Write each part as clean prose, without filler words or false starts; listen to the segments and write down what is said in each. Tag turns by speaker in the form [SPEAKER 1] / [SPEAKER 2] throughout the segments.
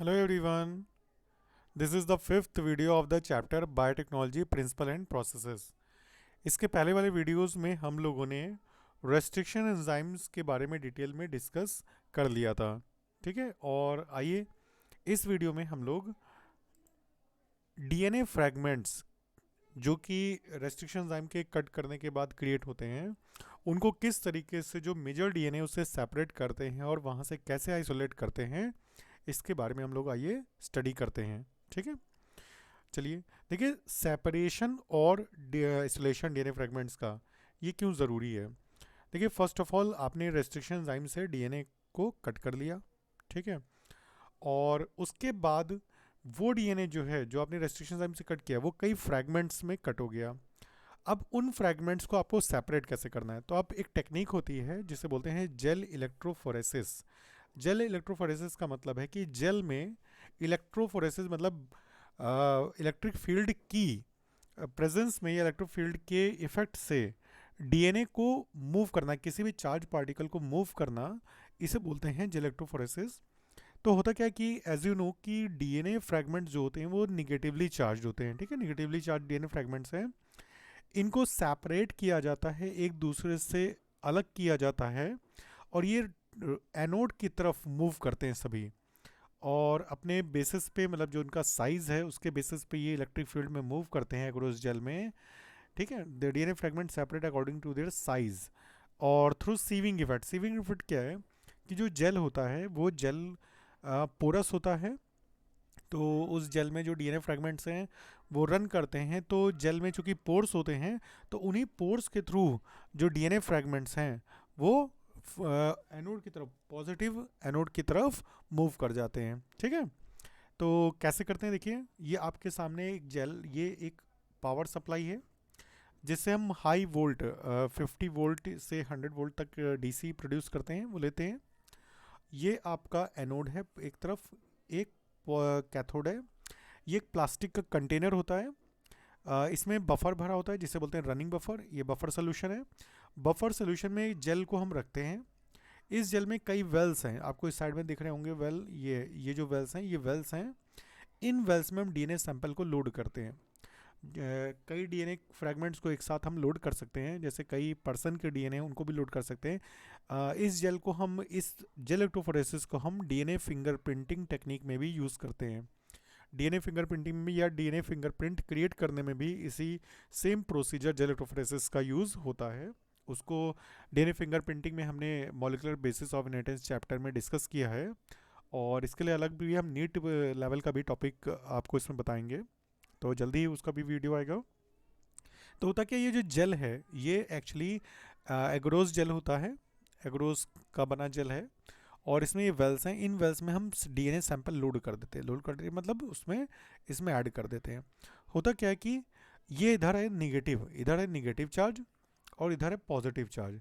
[SPEAKER 1] Hello everyone. This is the fifth video of the chapter Biotechnology Principle and Processes. इसके पहले वाले videos में हम लोगों ने रेस्ट्रिक्शन एंजाइम्स के बारे में डिटेल में डिस्कस कर लिया था, ठीक है। और आइए इस वीडियो में हम लोग डीएनए फ्रैगमेंट्स जो कि रेस्ट्रिक्शन एंजाइम के कट करने के बाद क्रिएट होते हैं, उनको किस तरीके से जो मेजर डीएनए उससे सेपरेट करते हैं और वहाँ से कैसे आइसोलेट करते हैं, इसके बारे में हम लोग आइए स्टडी करते हैं, ठीक है। चलिए देखिए, सेपरेशन और आइसोलेशन डीएनए फ्रेगमेंट्स का ये क्यों ज़रूरी है। देखिए, फर्स्ट ऑफ ऑल आपने रेस्ट्रिक्शन एंजाइम से डीएनए को कट कर लिया, ठीक है। और उसके बाद वो डीएनए जो है, जो आपने रेस्ट्रिक्शन एंजाइम से कट किया, वो कई फ्रैगमेंट्स में कट हो गया। अब उन फ्रैगमेंट्स को आपको सेपरेट कैसे करना है, तो आप एक टेक्निक होती है जिसे बोलते हैं जेल इलेक्ट्रोफोरेसिस। जेल इलेक्ट्रोफोरेसिस का मतलब है कि जेल में इलेक्ट्रोफोरेसिस मतलब इलेक्ट्रिक फील्ड की प्रेजेंस में या इलेक्ट्रिक फील्ड के इफेक्ट से डीएनए को मूव करना, किसी भी चार्ज पार्टिकल को मूव करना, इसे बोलते हैं जेल इलेक्ट्रोफोरेसिस। तो होता क्या है कि एज यू नो कि डीएनए फ्रैगमेंट जो होते हैं वो निगेटिवली चार्ज होते हैं, ठीक है। निगेटिवली चार्ज डीएनए फ्रैगमेंट्स हैं, इनको सेपरेट किया जाता है, एक दूसरे से अलग किया जाता है, और ये एनोड की तरफ मूव करते हैं सभी। और अपने बेसिस पे, मतलब जो उनका साइज़ है उसके बेसिस पे ये इलेक्ट्रिक फील्ड में मूव करते हैं अक्रॉस जेल में, ठीक है। The DNA fragment separate according to their size और through sieving effect. Sieving effect क्या है कि जो जेल होता है वो जेल पोरस होता है, तो उस जेल में जो डीएनए फ्रैगमेंट्स हैं वो रन करते हैं, तो जेल में चूंकि पोर्स होते हैं, तो उन्हीं पोर्स के थ्रू जो डीएनए फ्रैगमेंट्स हैं वो एनोड की तरफ, पॉजिटिव एनोड की तरफ मूव कर जाते हैं, ठीक है। तो कैसे करते हैं, देखिए ये आपके सामने एक जेल, ये एक पावर सप्लाई है जिससे हम हाई वोल्ट 50 वोल्ट से 100 वोल्ट तक डीसी प्रोड्यूस करते हैं, वो लेते हैं। ये आपका एनोड है एक तरफ, एक कैथोड है। ये एक प्लास्टिक का कंटेनर होता है, इसमें बफर भरा होता है जिसे बोलते हैं रनिंग बफर। ये बफर सोल्यूशन है। बफर सोल्यूशन में जेल को हम रखते हैं। इस जेल में कई वेल्स हैं, आपको इस साइड में दिख रहे होंगे वेल, ये जो वेल्स हैं, ये वेल्स हैं। इन वेल्स में हम डीएनए सैंपल को लोड करते हैं। कई डीएनए फ्रैगमेंट्स को एक साथ हम लोड कर सकते हैं, जैसे कई पर्सन के डीएनए उनको भी लोड कर सकते हैं। इस जेल को हम, इस जेल इलेक्ट्रोफोरेसिस को हम डीएनए फिंगरप्रिंटिंग टेक्निक में भी यूज़ करते हैं। डीएनए फिंगरप्रिंटिंग में या डीएनए फिंगरप्रिंट क्रिएट करने में भी इसी सेम प्रोसीजर जेल इलेक्ट्रोफोरेसिस का यूज़ होता है। उसको डीएनए फिंगरप्रिंटिंग में हमने molecular basis of inheritance chapter में डिस्कस किया है, और इसके लिए अलग भी हम नीट लेवल का भी टॉपिक आपको इसमें बताएंगे, तो जल्दी ही उसका भी वीडियो आएगा। तो होता क्या, ये जो जेल है ये एक्चुअली एग्रोस जेल होता है, एग्रोस का बना जेल है। और इसमें ये वेल्स हैं, इन वेल्स में हम डीएनए सैंपल लोड कर देते हैं। लोड कर देते मतलब उसमें, इसमें ऐड कर देते हैं। होता क्या है कि ये इधर है निगेटिव, इधर है निगेटिव चार्ज, और इधर है पॉजिटिव चार्ज।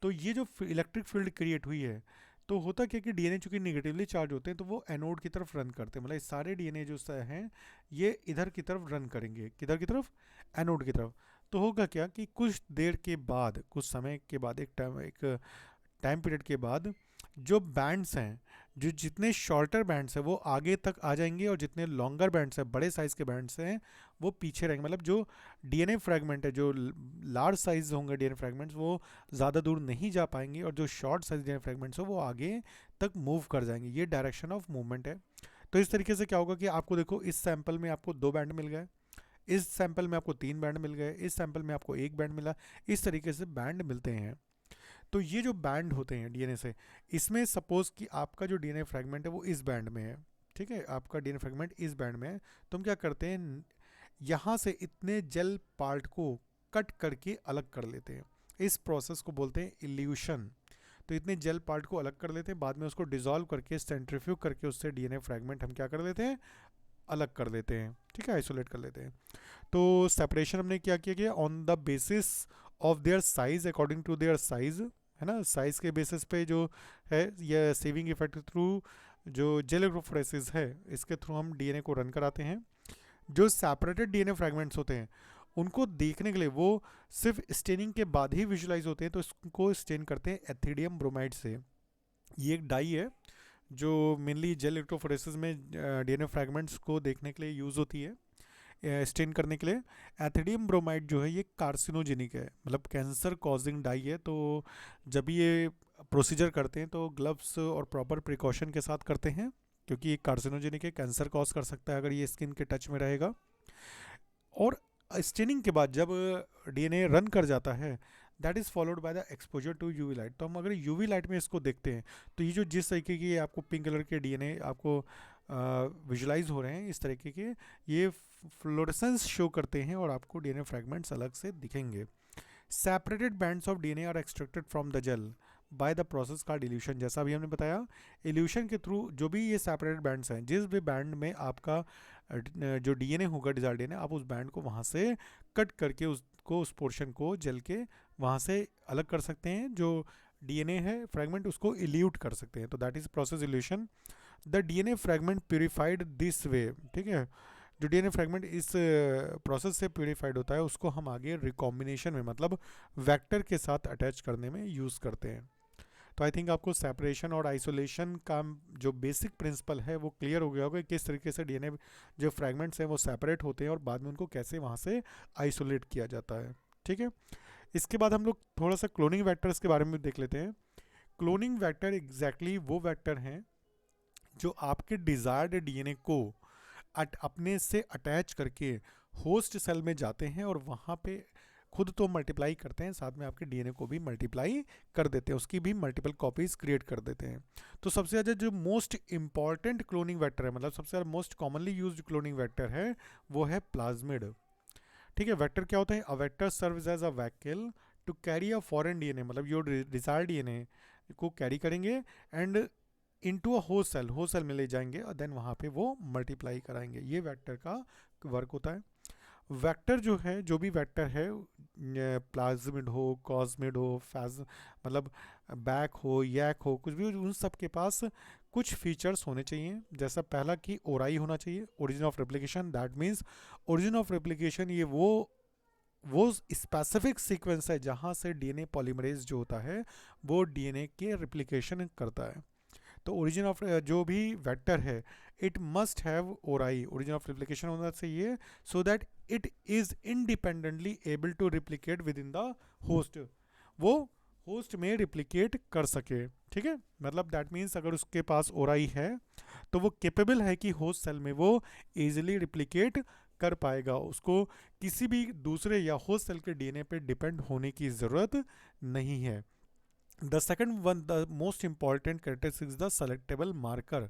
[SPEAKER 1] तो ये जो इलेक्ट्रिक फील्ड क्रिएट हुई है, तो होता क्या कि डीएनए चूंकि निगेटिवली चार्ज होते हैं तो वो एनोड की तरफ रन करते हैं, मतलब सारे डीएनए जो हैं ये इधर की तरफ रन करेंगे, किधर की तरफ, एनोड की तरफ। तो होगा क्या कि कुछ देर के बाद, कुछ समय के बाद, एक टाइम पीरियड के बाद, जो बैंड्स हैं, जो जितने शॉर्टर बैंड्स हैं वो आगे तक आ जाएंगे, और जितने लॉन्गर बैंड्स हैं, बड़े साइज़ के बैंड्स हैं, वो पीछे रहेंगे। मतलब जो डीएनए फ्रैगमेंट है, जो लार्ज साइज होंगे डीएनए फ्रैगमेंट्स, वो ज़्यादा दूर नहीं जा पाएंगे, और जो शॉर्ट साइज डीएनए फ्रैगमेंट्स हैं वो आगे तक मूव कर जाएंगे। ये डायरेक्शन ऑफ मूवमेंट है। तो इस तरीके से क्या होगा कि आपको देखो, इस सैंपल में आपको 2 बैंड मिल गए, इस सैंपल में आपको 3 बैंड मिल गए, इस सैंपल में आपको 1 बैंड मिला। इस तरीके से बैंड मिलते हैं। तो ये जो बैंड होते हैं डीएनए से, इसमें सपोज कि आपका जो डीएनए फ्रैगमेंट है वो इस बैंड में है, ठीक है, आपका डीएनए फ्रैगमेंट इस बैंड में है। तो हम क्या करते हैं, यहाँ से इतने जेल पार्ट को कट करके अलग कर लेते हैं। इस प्रोसेस को बोलते हैं इल्यूशन। तो इतने जेल पार्ट को अलग कर लेते हैं, बाद में उसको डिसॉल्व करके, सेंट्रीफ्यूग करके, उससे डीएनए फ्रैगमेंट हम क्या कर लेते हैं, अलग कर देते हैं, ठीक है, आइसोलेट कर लेते हैं। तो सेपरेशन हमने क्या किया कि on the basis of their size, according to their size, है ना, साइज के बेसिस पे जो है, ये सेविंग इफेक्ट थ्रू जो जेल इलेक्ट्रोफोरेसिस है, इसके थ्रू हम डीएनए को रन कराते हैं। जो सेपरेटेड डीएनए फ्रैगमेंट्स होते हैं उनको देखने के लिए वो सिर्फ स्टेनिंग के बाद ही विजुलाइज होते हैं, तो इसको स्टेन करते हैं एथिडियम ब्रोमाइड से। ये एक डाई है जो मेनली जेल इलेक्ट्रोफोरेसिस में डीएनए फ्रैगमेंट्स को देखने के लिए यूज़ होती है, स्टेन करने के लिए। एथिडियम ब्रोमाइड जो है ये कार्सिनोजेनिक है, मतलब कैंसर कॉजिंग डाई है। तो जब ये प्रोसीजर करते हैं तो ग्लव्स और प्रॉपर प्रिकॉशन के साथ करते हैं, क्योंकि ये कार्सिनोजेनिक है, कैंसर कॉज कर सकता है अगर ये स्किन के टच में रहेगा। और स्टेनिंग के बाद जब डीएनए रन कर जाता है, that is followed by the exposure to UV light. तो हम अगर यूवी लाइट में इसको देखते हैं तो ये जो जिस तरीके की आपको पिंक कलर के डीएनए आपको विजुलाइज हो रहे हैं, इस तरीके के ये फ्लोरेसेंस शो करते हैं और आपको डीएनए फ्रैगमेंट्स अलग से दिखेंगे। Separated bands of DNA are extracted from the gel by the process का इल्यूशन। जैसा अभी हमने बताया, इल्यूशन के थ्रू जो भी ये सेपरेटेड बैंड्स हैं, जिस भी बैंड में आपका जो डीएनए होगा, डिजायर्ड डीएनए, आप उस बैंड को वहाँ से कट करके उसको, उस पोर्शन को जेल के वहाँ से अलग कर सकते हैं। जो डीएनए है फ्रैगमेंट, उसको इल्यूट कर सकते हैं। तो that is process evolution. The DNA fragment purified this way, ठीक है। जो डीएनए फ्रैगमेंट इस प्रोसेस से प्यूरिफाइड होता है, उसको हम आगे रिकॉम्बिनेशन में, मतलब वेक्टर के साथ अटैच करने में यूज़ करते हैं। तो आई थिंक आपको सेपरेशन और आइसोलेशन का जो बेसिक प्रिंसिपल है वो क्लियर हो गया होगा, किस तरीके से डीएनए जो फ्रैगमेंट्स हैं वो सेपरेट होते हैं और बाद में उनको कैसे वहाँ से आइसोलेट किया जाता है, ठीक है। इसके बाद हम लोग थोड़ा सा क्लोनिंग वेक्टर्स के बारे में देख लेते हैं। क्लोनिंग वेक्टर एग्जैक्टली वो वेक्टर हैं जो आपके डिज़ायर्ड डीएनए को अपने से अटैच करके होस्ट सेल में जाते हैं और वहाँ पे खुद तो मल्टीप्लाई करते हैं, साथ में आपके डीएनए को भी मल्टीप्लाई कर देते हैं, उसकी भी मल्टीपल कॉपीज क्रिएट कर देते हैं। तो सबसे ज़्यादा जो मोस्ट इंपॉर्टेंट क्लोनिंग वेक्टर है, मतलब सबसे ज़्यादा most commonly used cloning vector है, वो है प्लाज्मिड, ठीक है। वेक्टर क्या होता है? A vector serves as a vehicle to carry a foreign DNA, मतलब जो डिजायर्ड डीएनए को कैरी करेंगे and into a host cell में ले जाएंगे और देन वहाँ पे वो मल्टीप्लाई कराएंगे। ये वेक्टर का वर्क होता है। वेक्टर जो है, जो भी वेक्टर है, प्लाज्मिड हो, कॉस्मिड हो, फैज मतलब बैक हो, यैक हो, कुछ भी, उन सब के पास कुछ फीचर्स होने चाहिए। जैसा पहला कि ओराई होना चाहिए, origin of replication. That means origin of replication ये वो स्पेसिफिक सीक्वेंस है जहाँ से डीएनए पॉलीमरेज जो होता है वो डीएनए के रिप्लिकेशन करता है। तो ओरिजिन ऑफ जो भी वेक्टर है, it must have ori, origin of replication होना चाहिए, so that it is independently able to replicate within the host, वो होस्ट में रिप्लिकेट कर सके, ठीक है। मतलब दैट मीन्स अगर उसके पास ओराई है तो वो केपेबल है कि होस्ट सेल में वो इजीली रिप्लिकेट कर पाएगा, उसको किसी भी दूसरे या होस्ट सेल के डीएनए पे डिपेंड होने की ज़रूरत नहीं है। The second one, the most important characteristic is the selectable marker.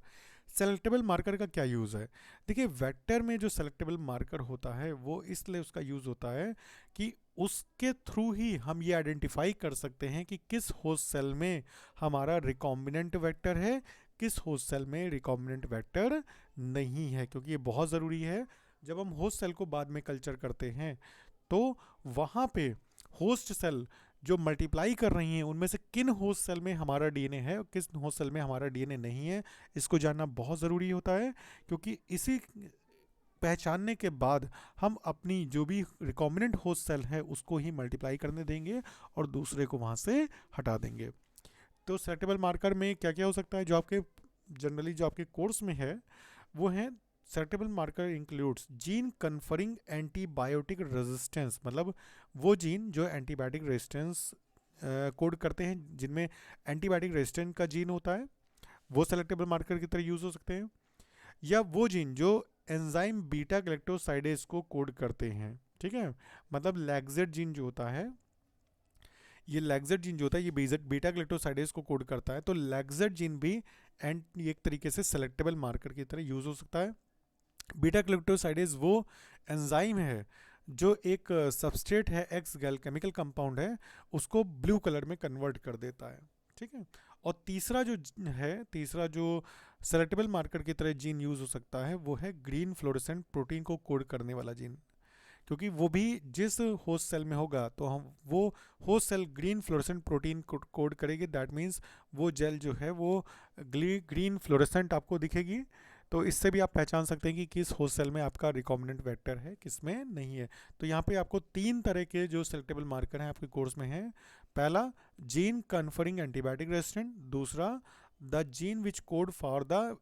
[SPEAKER 1] Selectable marker का क्या यूज़ है? देखिए, वेक्टर में जो सेलेक्टेबल मार्कर होता है वो इसलिए उसका यूज़ होता है कि उसके थ्रू ही हम ये आइडेंटिफाई कर सकते हैं कि किस होस्ट सेल में हमारा रिकॉम्बिनेंट वेक्टर है, किस होस्ट सेल में रिकॉम्बिनेंट वेक्टर नहीं है, क्योंकि ये बहुत ज़रूरी है। जब हम होस्ट सेल को बाद में कल्चर करते हैं तो वहाँ पे होस्ट सेल जो मल्टीप्लाई कर रही हैं उनमें से किन होस्ट सेल में हमारा डीएनए है और किस होस्ट सेल में हमारा डीएनए नहीं है, इसको जानना बहुत ज़रूरी होता है। क्योंकि इसी पहचानने के बाद हम अपनी जो भी रिकॉम्बिनेंट होस्ट सेल है उसको ही मल्टीप्लाई करने देंगे और दूसरे को वहाँ से हटा देंगे। तो सेलेक्टेबल मार्कर में क्या क्या हो सकता है, जो आपके जनरली जो आपके कोर्स में है वो है, selectable marker includes gene conferring antibiotic resistance, मतलब वो जीन जो एंटीबायोटिक रेजिस्टेंस कोड करते हैं, जिनमें एंटीबायोटिक रेजिस्टेंट का जीन होता है, वो सेलेक्टेबल मार्कर की तरह यूज़ हो सकते हैं। या वो जीन जो एंजाइम बीटा गैलेक्टोसाइडेज को कोड करते हैं, ठीक है। मतलब लैक्जेट जीन जो होता है, ये लैक्जेट जीन जो होता है ये बीटा ग्लूटासाइडेज को कोड करता है। तो लैक्जेट जीन भी एंड एक तरीके से सेलेक्टेबल मार्कर की तरह यूज़ हो सकता है। बीटा ग्लूटासाइडेज वो एंजाइम है जो एक सबस्ट्रेट है, एक्स केमिकल कंपाउंड है, उसको ब्लू कलर में कन्वर्ट कर देता है, ठीक है। और तीसरा जो सेलेक्टेबल मार्कर की तरह जीन यूज़ हो सकता है वो है ग्रीन फ्लोरेसेंट प्रोटीन को कोड करने वाला जीन, क्योंकि वो भी जिस होस्ट सेल में होगा तो हम वो host cell green fluorescent protein code करेगी। दैट मीन्स वो जेल जो है वो ग्रीन फ्लोरेसेंट आपको दिखेगी। तो इससे भी आप पहचान सकते हैं कि किस होस्ट सेल में आपका रिकॉम्बिनेंट वेक्टर है, किस में नहीं है। तो यहाँ पे आपको 3 तरह के जो सेलेक्टेबल मार्कर हैं आपके कोर्स में हैं। पहला, जीन कन्फरिंग एंटीबायोटिक रेजिस्टेंट। दूसरा, the gene which code for the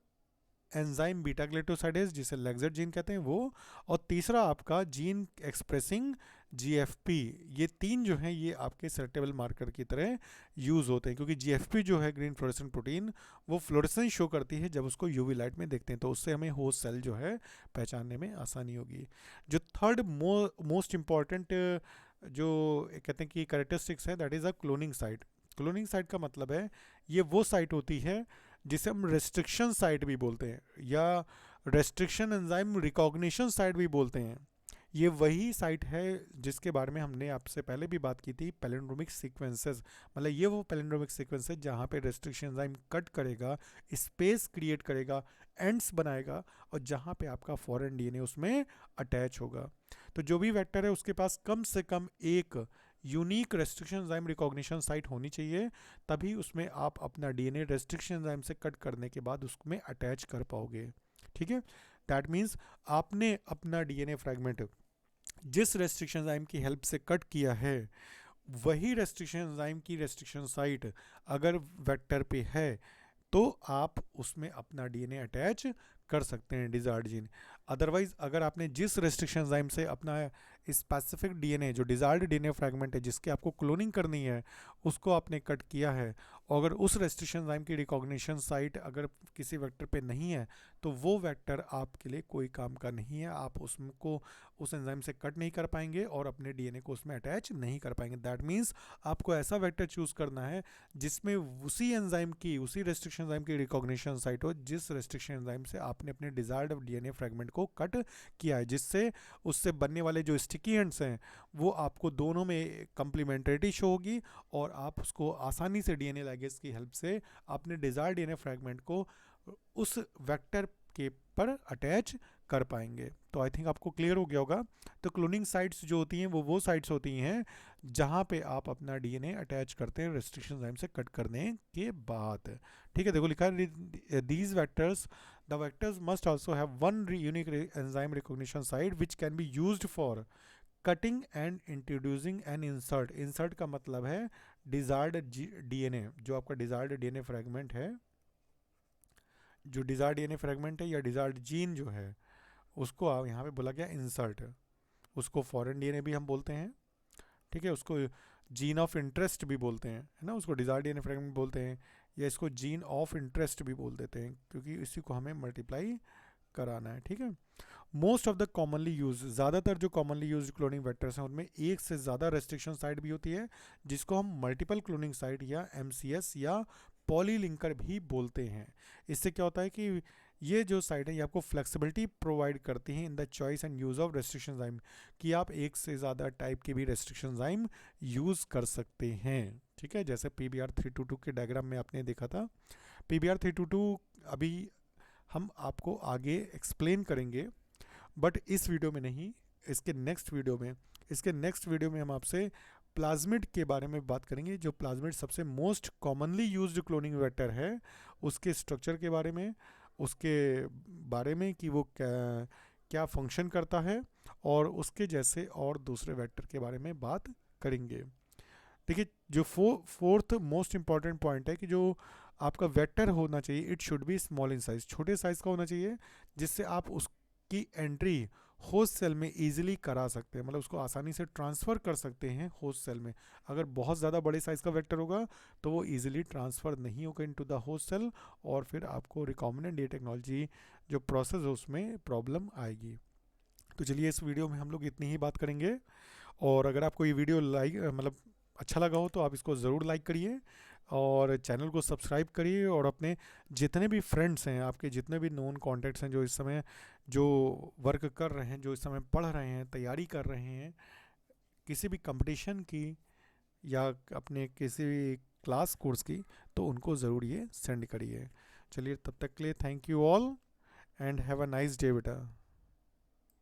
[SPEAKER 1] enzyme beta galactosidase जिसे लेक्सेट जीन कहते हैं वो, और तीसरा आपका जीन एक्सप्रेसिंग जीएफपी। ये तीन जो हैं ये आपके सेलेक्टेबल मार्कर की तरह यूज़ होते हैं, क्योंकि जीएफपी जो है ग्रीन फ्लोरेसेंट प्रोटीन वो फ्लोरेसेंस शो करती है जब उसको यूवी लाइट में देखते हैं, तो उससे हमें होस्ट सेल जो है पहचानने में आसानी होगी। जो थर्ड मोस्ट इम्पॉर्टेंट जो कहते हैं कि कैरेक्टरिस्टिक्स है, that is a cloning site. Cloning site का मतलब है ये वो साइट होती है जिसे हम रेस्ट्रिक्शन साइट भी बोलते हैं या रेस्ट्रिक्शन एंजाइम रिकॉग्निशन साइट भी बोलते हैं। ये वही साइट है जिसके बारे में हमने आपसे पहले भी बात की थी, पैलिंड्रोमिक सीक्वेंसेस। मतलब ये वो पैलिंड्रोमिक सीक्वेंसेस जहाँ पे रेस्ट्रिक्शन एंजाइम कट करेगा, स्पेस क्रिएट करेगा, एंड्स बनाएगा, और जहाँ पे आपका फॉरेन डीएनए उसमें अटैच होगा। तो जो भी वेक्टर है उसके पास कम से कम एक unique restriction enzyme recognition site होनी चाहिए, तभी उसमें आप अपना डीएनए रेस्ट्रिक्शन एंजाइम से कट करने के बाद उसमें अटैच कर पाओगे। ठीक है, दैट मीन्स आपने अपना डीएनए फ्रैगमेंट जिस रेस्ट्रिक्शन एंजाइम की हेल्प से कट किया है, वही रेस्ट्रिक्शन एंजाइम की रेस्ट्रिक्शन साइट अगर वेक्टर पे है तो आप उसमें अपना डीएनए अटैच कर सकते हैं डिजायर्ड जीन। अदरवाइज अगर आपने जिस रेस्ट्रिक्शन एंजाइम से अपना स्पेसिफिक डीएनए जो डिजायर्ड डीएनए फ्रैगमेंट है जिसके आपको क्लोनिंग करनी है उसको आपने कट किया है, और अगर उस रेस्ट्रिक्शन एंजाइम की रिकॉग्निशन साइट अगर किसी वेक्टर पे नहीं है तो वो वेक्टर आपके लिए कोई काम का नहीं है, आप उसको उस एंजाइम से कट नहीं कर पाएंगे और अपने डीएनए को उसमें अटैच नहीं कर पाएंगे। दैट मीन्स आपको ऐसा वेक्टर चूज करना है जिसमें उसी एंजाइम की उसी रेस्ट्रिक्शन एंजाइम की रिकॉग्निशन साइट हो जिस रेस्ट्रिक्शन एंजाइम से आपने अपने डिजायर्ड डीएनए फ्रैगमेंट को कट किया है, जिससे उससे बनने वाले जो स्टिकी एंड्स हैं वो आपको दोनों में कंप्लीमेंट्रिटी शो होगी और आप उसको आसानी से डीएनए लाइगेज की हेल्प से अपने डिजायर्ड डीएनए फ्रैगमेंट को उस वेक्टर के पर अटैच कर पाएंगे। तो आई थिंक आपको क्लियर हो गया होगा। तो क्लोनिंग साइट्स जो होती हैं वो साइट्स होती हैं जहाँ पे आप अपना डीएनए अटैच करते हैं रेस्ट्रिक्शन एंजाइम से कट करने के बाद। ठीक है, देखो लिखा है these vectors the vectors must also have one unique enzyme recognition site which can be used for cutting and introducing N insert. Insert का मतलब है डिजायर्ड डीएनए, जो आपका डिजायर्ड डीएनए फ्रैगमेंट है, जो डिजायर्ड डीएनए फ्रैगमेंट है या desired gene जो है उसको आप यहाँ पे बोला गया इंसर्ट। उसको फॉरेन डीएनए भी हम बोलते हैं, ठीक है, उसको जीन ऑफ इंटरेस्ट भी बोलते हैं, है ना, उसको डिजायर्ड डीएनए फ्रैगमेंट बोलते हैं, या इसको जीन ऑफ इंटरेस्ट भी बोल देते हैं क्योंकि इसी को हमें मल्टीप्लाई कराना है। ठीक है, most of the commonly use, ज़्यादातर जो कॉमनली यूज क्लोनिंग वेक्टर्स हैं उनमें एक से ज़्यादा रेस्ट्रिक्शन साइट भी होती है जिसको हम मल्टीपल क्लोनिंग साइट या एमसीएस या पॉलीलिंकर भी बोलते हैं। इससे क्या होता है कि ये जो साइट है ये आपको फ्लेक्सिबिलिटी प्रोवाइड करती हैं in the choice and use of restriction enzyme, कि आप एक से ज़्यादा टाइप के भी रेस्ट्रिक्शन एंजाइम यूज़ कर सकते हैं। ठीक है, जैसे PBr322 के डायग्राम में आपने देखा था। PBr322 अभी हम आपको आगे एक्सप्लेन करेंगे बट इस वीडियो में नहीं, इसके नेक्स्ट वीडियो में हम आपसे प्लाज्मिड के बारे में बात करेंगे। जो प्लाज्मिड सबसे most commonly used cloning vector है उसके स्ट्रक्चर के बारे में, उसके बारे में कि वो क्या फंक्शन करता है और उसके जैसे और दूसरे वेक्टर के बारे में बात करेंगे। देखिए जो फोर्थ मोस्ट इंपॉर्टेंट पॉइंट है कि जो आपका वेक्टर होना चाहिए it should be small in size, छोटे साइज का होना चाहिए जिससे आप उसकी एंट्री होस्ट सेल में इजीली करा सकते हैं, मतलब उसको आसानी से ट्रांसफ़र कर सकते हैं होस्ट सेल में। अगर बहुत ज़्यादा बड़े साइज़ का वेक्टर होगा तो वो इजीली ट्रांसफ़र नहीं होगा इनटू द होस्ट सेल और फिर आपको रिकॉम्बिनेंट डीएनए टेक्नोलॉजी जो प्रोसेस है उसमें प्रॉब्लम आएगी। तो चलिए इस वीडियो में हम लोग इतनी ही बात करेंगे, और अगर आपको ये वीडियो मतलब अच्छा लगा हो तो आप इसको ज़रूर लाइक करिए और चैनल को सब्सक्राइब करिए, और अपने जितने भी फ्रेंड्स हैं, आपके जितने भी नोन कॉन्टैक्ट्स हैं जो इस समय जो वर्क कर रहे हैं, जो इस समय पढ़ रहे हैं, तैयारी कर रहे हैं किसी भी कंपटीशन की या अपने किसी भी क्लास कोर्स की, तो उनको ज़रूर ये सेंड करिए। चलिए तब तक के लिए thank you all and have a nice day बेटा।